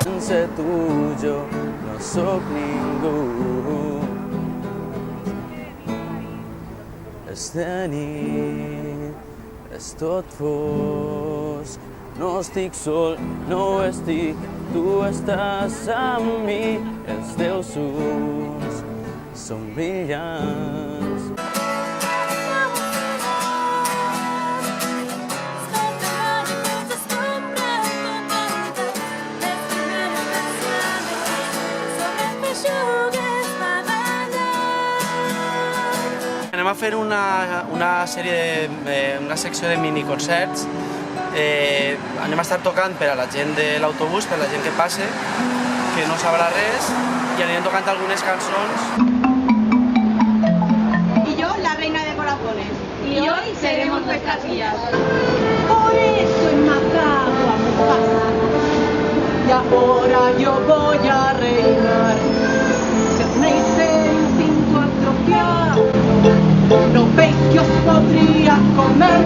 Sense tu jo no sóc ningú. És de nit, és tot fosc, no estic sol, no estic, tu estàs amb mi, els teus ulls són brillants. Anem a fer una secció de miniconcerts. Anem a estar tocant per a la gent de l'autobús, per a la gent que passe, que no sabrà res, i anirem tocant algunes cançons. Y yo, la reina de corazones. Y hoy seremos vuestras guías. Por eso en Macagua me pasa. Y ahora yo voy a reinar. Tenéis el instinto atrofiado. ¿No veis que os podría comer?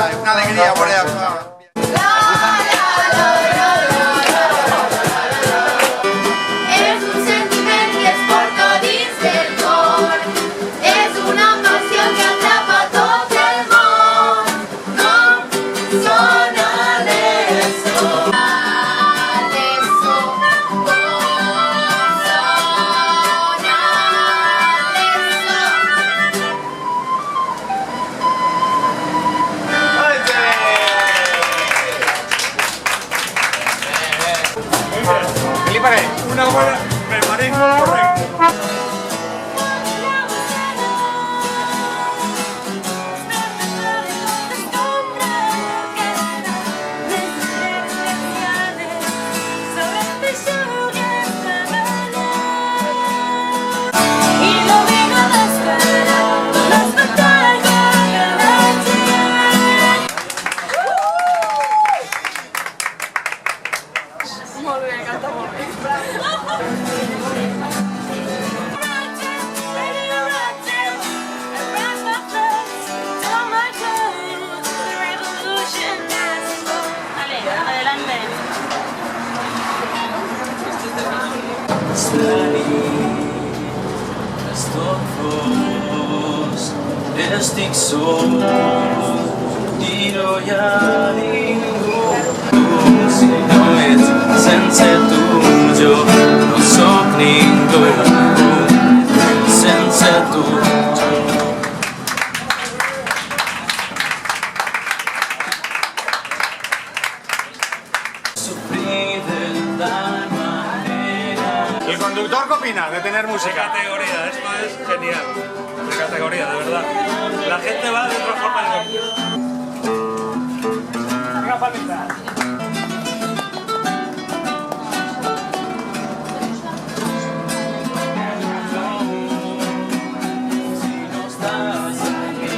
Es una alegría por ella. Una buena, me parece correcto. Molt bé, canta molt bé. És tot fosc, estic sol i no hi ha ningú. Si no ets sense tu, jo no sóc ningú. Sense tu. Sufrir de tal manera. ¿El conductor qué opina de tener música? De categoría, esto es genial. De categoría, de verdad. La gente va de otra forma en el Una paleta. Si no estás aquí,